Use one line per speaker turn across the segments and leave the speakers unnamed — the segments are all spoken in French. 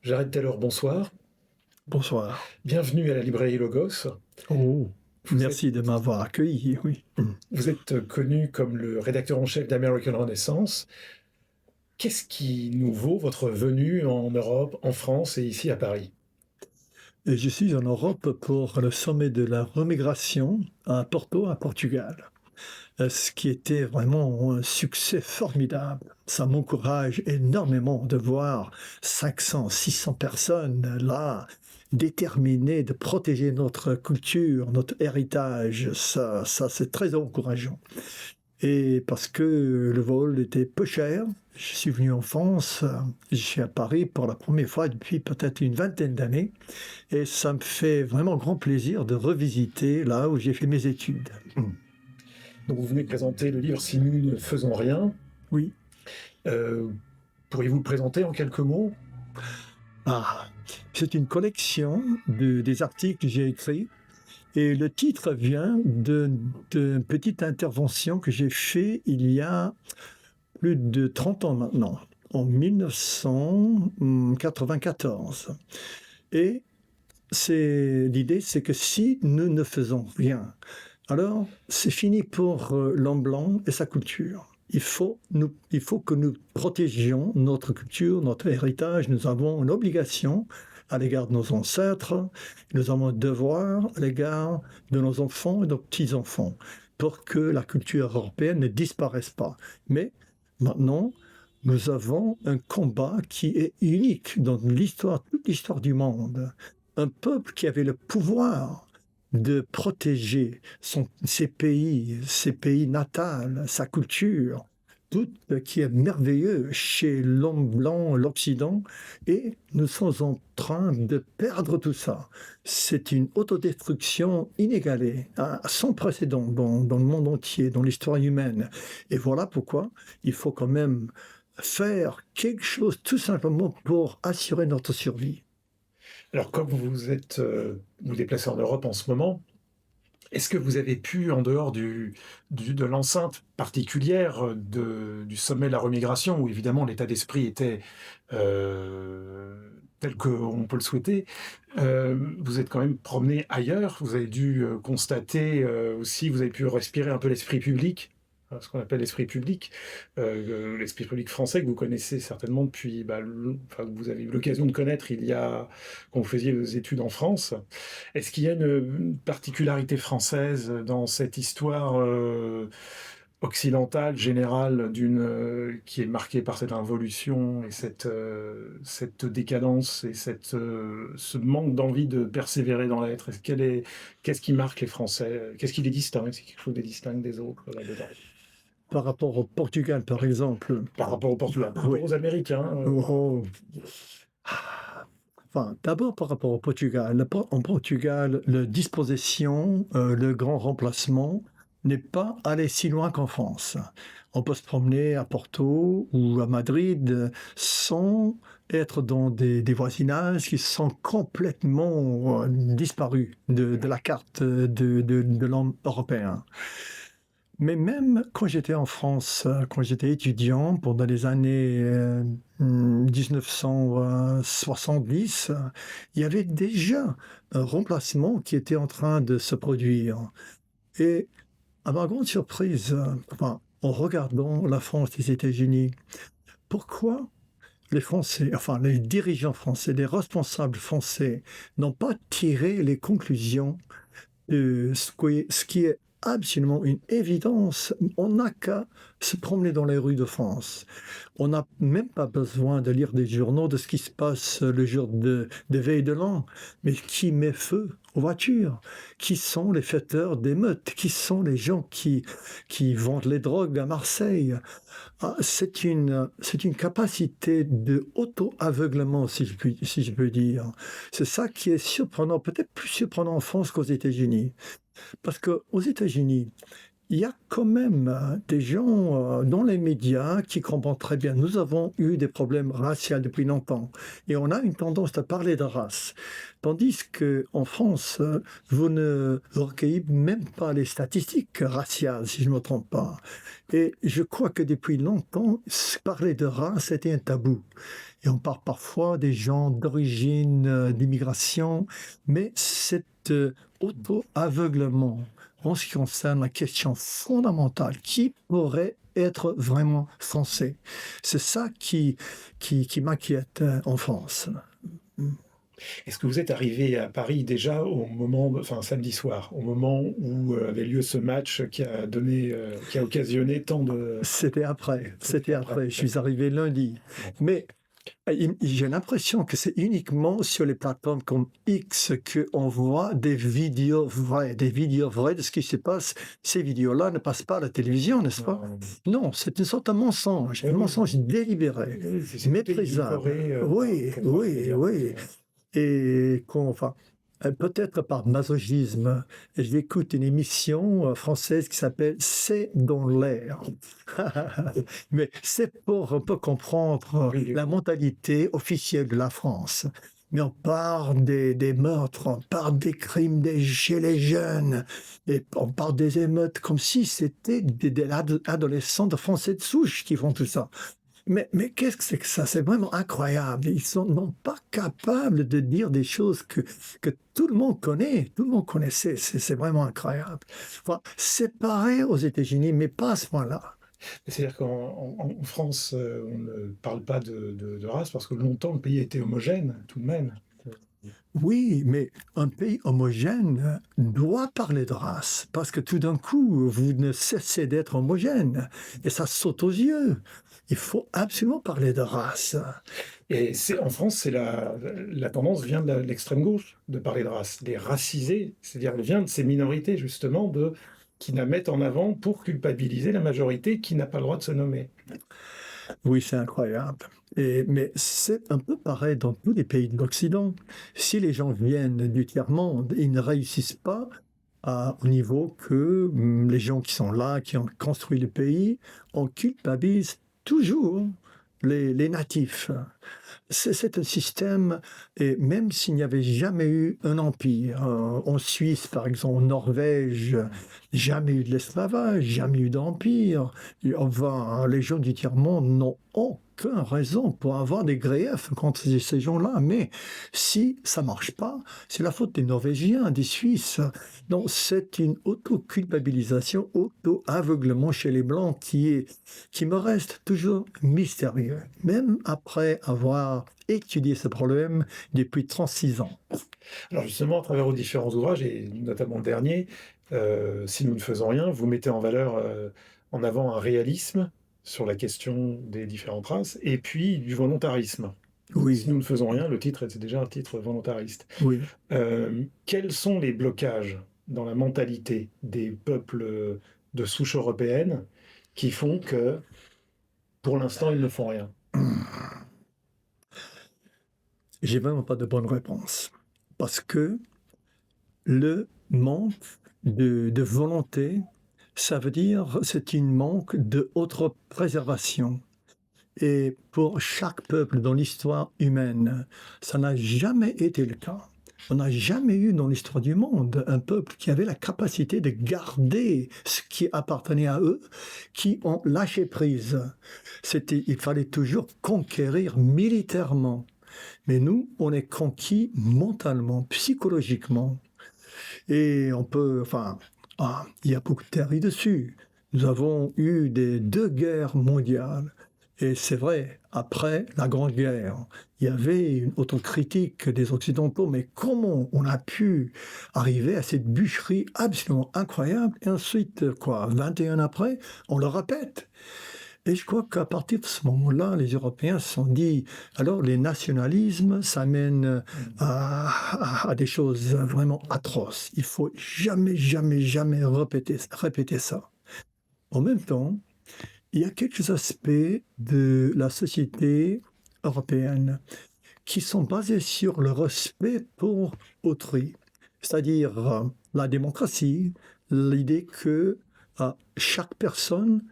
Jared Taylor, bonsoir.
Bonsoir.
Bienvenue à la librairie Logos.
Oh,
Vous êtes,
merci de m'avoir accueilli, oui.
vous êtes connu comme le rédacteur en chef d'American Renaissance. Qu'est-ce qui nous vaut votre venue en Europe, en France et ici à Paris?
Et je suis en Europe pour le sommet de la remigration à Porto, à Portugal. Ce qui était vraiment un succès formidable. Ça m'encourage énormément de voir 500, 600 personnes là, déterminées de protéger notre culture, notre héritage. Ça c'est très encourageant. Et parce que le vol était peu cher, je suis venu en France, je suis à Paris pour la première fois depuis peut-être une vingtaine d'années, et ça me fait vraiment grand plaisir de revisiter là où j'ai fait mes études.
Donc vous venez présenter le livre Si nous ne faisons rien.
Oui.
Euh, Pourriez-vous le présenter en quelques mots?
C'est une collection des articles que j'ai écrits, et le titre vient d'une petite intervention que j'ai faite il y a plus de 30 ans maintenant, en 1994. Et l'idée, c'est que si nous ne faisons rien, alors c'est fini pour l'homme blanc et sa culture. Il faut que nous protégions notre culture, notre héritage. Nous avons une obligation à l'égard de nos ancêtres, nous avons un devoir à l'égard de nos enfants et de nos petits-enfants pour que la culture européenne ne disparaisse pas. Mais maintenant, nous avons un combat qui est unique dans toute l'histoire du monde. Un peuple qui avait le pouvoir de protéger ses pays natals, sa culture, tout ce qui est merveilleux chez l'homme blanc, l'Occident, et nous sommes en train de perdre tout ça. C'est une autodestruction inégalée, sans précédent dans le monde entier, dans l'histoire humaine. Et voilà pourquoi il faut quand même faire quelque chose tout simplement pour assurer notre survie.
Alors comme vous déplacez en Europe en ce moment, est-ce que vous avez pu, en dehors de l'enceinte particulière du sommet de la remigration, où évidemment l'état d'esprit était tel qu'on peut le souhaiter, vous êtes quand même promené ailleurs, vous avez dû constater aussi, vous avez pu respirer un peu l'esprit public, ce qu'on appelle l'esprit public français que vous connaissez certainement depuis, vous avez eu l'occasion de connaître quand vous faisiez vos études en France. Est-ce qu'il y a une particularité française dans cette histoire occidentale, générale, qui est marquée par cette involution et cette décadence et ce manque d'envie de persévérer dans l'être? Qu'est-ce qui marque les Français? Qu'est-ce qui les distingue? C'est quelque chose qui les distingue des autres là-dedans?
Par rapport au Portugal, par exemple.
Par rapport au Portugal, par rapport aux Américains.
Enfin, d'abord par rapport au Portugal. En Portugal, la disposition, le grand remplacement n'est pas allé si loin qu'en France. On peut se promener à Porto ou à Madrid sans être dans des voisinages qui sont complètement disparus de la carte de l'homme européen. Mais même quand j'étais en France, quand j'étais étudiant pendant les années 1970, il y avait déjà un remplacement qui était en train de se produire. Et à ma grande surprise, en regardant la France et les États-Unis, pourquoi les Français, les dirigeants français, les responsables français n'ont pas tiré les conclusions de ce qui est absolument une évidence. On n'a qu'à se promener dans les rues de France. On n'a même pas besoin de lire des journaux de ce qui se passe le jour de veille de l'an. Mais qui met feu aux voitures? Qui sont les faiteurs d'émeutes? Qui sont les gens qui vendent les drogues à Marseille? C'est une capacité de auto-aveuglement, si je peux dire. C'est ça qui est surprenant, peut-être plus surprenant en France qu'aux États-Unis. Parce qu'aux États-Unis, il y a quand même des gens dans les médias qui comprennent très bien. Nous avons eu des problèmes raciaux depuis longtemps et on a une tendance à parler de race. Tandis qu'en France, vous ne recueillez même pas les statistiques raciales, si je ne me trompe pas. Et je crois que depuis longtemps, parler de race était un tabou. Et on parle parfois des gens d'origine, d'immigration, mais cet auto-aveuglement en ce qui concerne la question fondamentale, qui pourrait être vraiment français? C'est ça qui m'inquiète en France.
Est-ce que vous êtes arrivé à Paris déjà au moment, enfin samedi soir, au moment où avait lieu ce match qui a occasionné tant de...
C'était après. Je suis
D'accord.
arrivé lundi.
Bon.
Mais j'ai l'impression que c'est uniquement sur les plateformes comme X qu'on voit des vidéos vraies de ce qui se passe. Ces vidéos-là ne passent pas à la télévision, n'est-ce pas? Non, c'est une sorte de mensonge,
Oui,
un
oui.
mensonge délibéré,
C'est tout
méprisable.
édulcoré
Oui,
par les
oui,
médias.
oui. Et enfin, peut-être par masochisme, j'écoute une émission française qui s'appelle C'est dans l'air. Mais c'est pour un peu comprendre
Oui,
la mentalité officielle de la France. Mais on parle des meurtres, on parle des crimes chez les jeunes, et on parle des émeutes comme si c'était des adolescents de Français de souche qui font tout ça. Mais qu'est-ce que c'est que ça? C'est vraiment incroyable. Ils sont non pas capables de dire des choses que tout le monde connaît. Tout le monde connaissait. C'est vraiment incroyable. Enfin, c'est pareil aux États-Unis, mais pas à ce point-là.
C'est-à-dire qu'en France, on ne parle pas de race parce que longtemps le pays était homogène tout de même.
Oui, mais un pays homogène doit parler de race, parce que tout d'un coup, vous ne cessez d'être homogène, et ça saute aux yeux. Il faut absolument parler de race.
Et en France, la tendance vient de l'extrême gauche de parler de race, des racisés, c'est-à-dire elle vient de ces minorités justement qui la mettent en avant pour culpabiliser la majorité qui n'a pas le droit de se nommer.
Oui, c'est incroyable. Mais c'est un peu pareil dans tous les pays de l'Occident. Si les gens viennent du tiers-monde, ils ne réussissent pas au niveau que les gens qui sont là, qui ont construit le pays, on culpabilise toujours les natifs. C'est un système, et même s'il n'y avait jamais eu un empire, en Suisse par exemple, en Norvège, jamais eu de l'esclavage, jamais eu d'empire, enfin, les gens du tiers-monde n'ont aucune raison pour avoir des griefs contre ces gens-là. Mais si ça ne marche pas, c'est la faute des Norvégiens, des Suisses. Donc c'est une auto-culpabilisation, auto-aveuglement chez les Blancs qui me reste toujours mystérieux, même après avoir étudié ce problème depuis 36 ans.
Alors justement, à travers vos différents ouvrages, et notamment le dernier, Si nous ne faisons rien, vous mettez en avant un réalisme sur la question des différentes races, et puis du volontarisme. Si
Oui,
nous ne faisons rien, le titre, c'est déjà un titre volontariste.
oui.
Quels sont les blocages dans la mentalité des peuples de souche européenne qui font que, pour l'instant, ils ne font rien?
J'ai vraiment pas de bonne réponse. Parce que le manque de volonté, ça veut dire c'est une manque de préservation. Et pour chaque peuple dans l'histoire humaine, ça n'a jamais été le cas. On n'a jamais eu dans l'histoire du monde un peuple qui avait la capacité de garder ce qui appartenait à eux, qui ont lâché prise. Il fallait toujours conquérir militairement. Mais nous, on est conquis mentalement, psychologiquement. Et il y a beaucoup de théories dessus. Nous avons eu deux guerres mondiales. Et c'est vrai, après la Grande Guerre, il y avait une autocritique des Occidentaux, mais comment on a pu arriver à cette bûcherie absolument incroyable? Et ensuite, 21 après, on le répète. Et je crois qu'à partir de ce moment-là, les Européens se sont dit, alors les nationalismes, ça mène à des choses vraiment atroces. Il faut jamais, jamais, jamais répéter ça. En même temps, il y a quelques aspects de la société européenne qui sont basés sur le respect pour autrui, c'est-à-dire la démocratie, l'idée que chaque personne,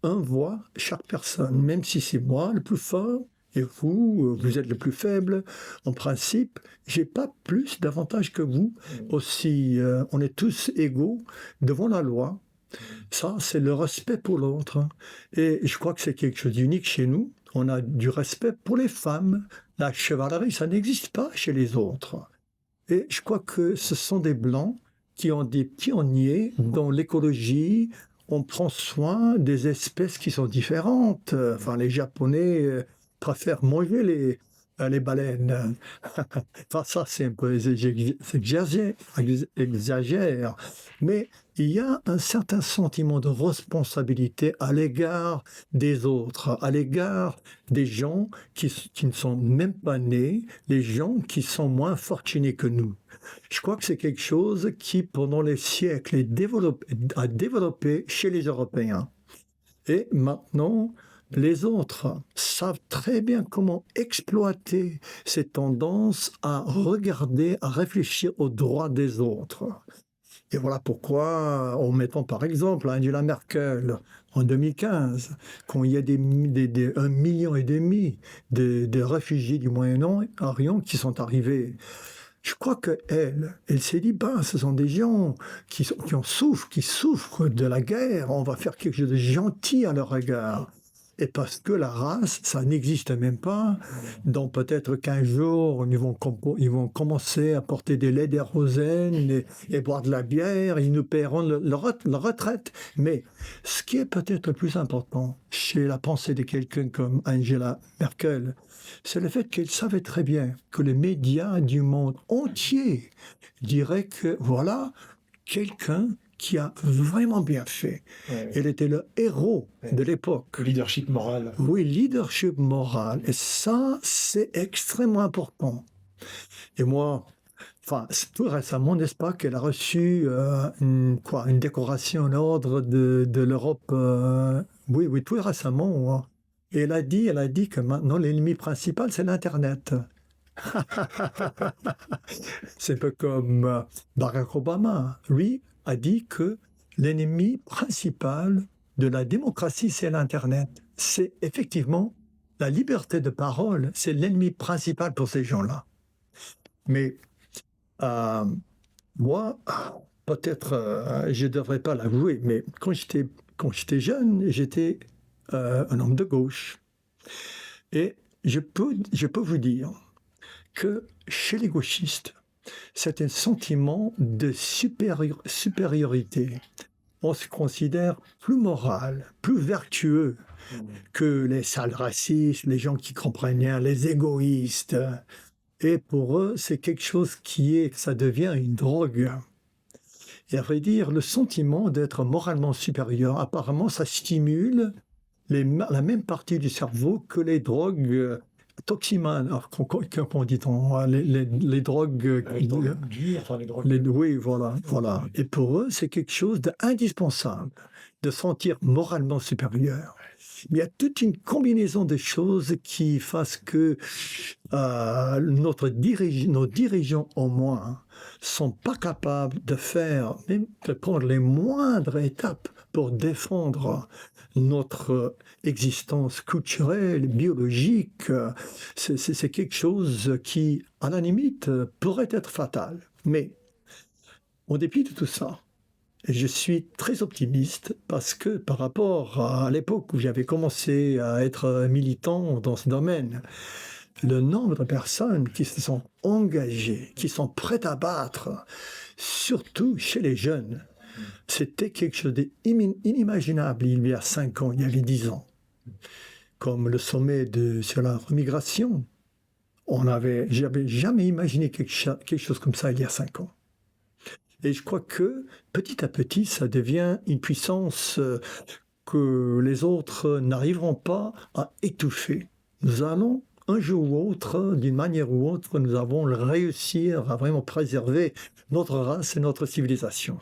un voit chaque personne, même si c'est moi le plus fort et vous, vous êtes le plus faible. En principe, j'ai pas plus d'avantages que vous. Aussi, on est tous égaux devant la loi. Ça, c'est le respect pour l'autre. Et je crois que c'est quelque chose d'unique chez nous. On a du respect pour les femmes. La chevalerie, ça n'existe pas chez les autres. Et je crois que ce sont des Blancs qui ont des pionniers dans l'écologie. On prend soin des espèces qui sont différentes. Enfin, les Japonais préfèrent manger les baleines. Enfin, ça, c'est un peu exagère. Mais il y a un certain sentiment de responsabilité à l'égard des autres, à l'égard des gens qui ne sont même pas nés, les gens qui sont moins fortunés que nous. Je crois que c'est quelque chose qui, pendant les siècles, a développé chez les Européens. Et maintenant, les autres savent très bien comment exploiter ces tendances à regarder, à réfléchir aux droits des autres. Et voilà pourquoi, en mettant par exemple Angela Merkel en 2015, quand il y a 1,5 million de réfugiés du Moyen-Orient qui sont arrivés, je crois qu'elle s'est dit, ben, ce sont des gens qui souffrent de la guerre, on va faire quelque chose de gentil à leur égard. Et parce que la race, ça n'existe même pas. Dans peut-être 15 jours, ils vont commencer à porter des laits d'érosène et boire de la bière, ils nous paieront leur retraite. Mais ce qui est peut-être le plus important chez la pensée de quelqu'un comme Angela Merkel, c'est le fait qu'elle savait très bien que les médias du monde entier diraient que voilà, quelqu'un qui a vraiment bien fait. Ouais. Elle était le héros de l'époque.
Le leadership moral.
Oui, leadership moral. Et ça, c'est extrêmement important. Et moi, enfin, tout récemment, n'est-ce pas, qu'elle a reçu une décoration en ordre de l'Europe. Oui, tout récemment. Hein. Et elle a dit que maintenant, l'ennemi principal, c'est l'Internet. C'est un peu comme Barack Obama. Lui a dit que l'ennemi principal de la démocratie, c'est l'Internet. C'est effectivement la liberté de parole, c'est l'ennemi principal pour ces gens-là. Mais moi, peut-être, je ne devrais pas l'avouer, mais quand j'étais jeune, j'étais un homme de gauche. Et je peux vous dire que chez les gauchistes, c'est un sentiment de supériorité. On se considère plus moral, plus vertueux que les sales racistes, les gens qui comprennent rien, les égoïstes. Et pour eux, c'est quelque chose ça devient une drogue. Et à vrai dire, le sentiment d'être moralement supérieur, apparemment, ça stimule la même partie du cerveau que les drogues toximanes, comment dit-on, les drogues
dures, enfin les drogues.
Oui, voilà. Et pour eux, c'est quelque chose d'indispensable, de sentir moralement supérieur. Il y a toute une combinaison de choses qui fassent que nos dirigeants, au moins, sont pas capables de même de prendre les moindres étapes pour défendre notre existence culturelle, biologique. C'est quelque chose qui, à la limite, pourrait être fatal. Mais, en dépit de tout ça, je suis très optimiste parce que par rapport à l'époque où j'avais commencé à être militant dans ce domaine, le nombre de personnes qui se sont engagées, qui sont prêtes à battre, surtout chez les jeunes, c'était quelque chose d'inimaginable il y a 5 ans, il y avait 10 ans. Comme le sommet sur la migration, j'avais jamais imaginé quelque chose comme ça il y a 5 ans. Et je crois que petit à petit, ça devient une puissance que les autres n'arriveront pas à étouffer. Nous allons, un jour ou autre, d'une manière ou autre, nous allons réussir à vraiment préserver notre race et notre civilisation.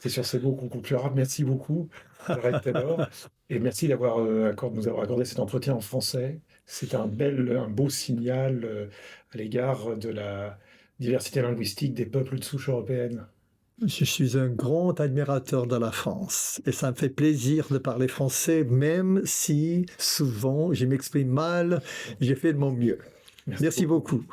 C'est sur ces mots qu'on conclura. Merci beaucoup, Red Taylor. Et merci d'avoir nous avoir accordé cet entretien en français. C'est un beau signal à l'égard de la diversité linguistique des peuples de souche européenne.
Je suis un grand admirateur de la France et ça me fait plaisir de parler français, même si souvent je m'exprime mal, j'ai fait de mon mieux. Merci beaucoup.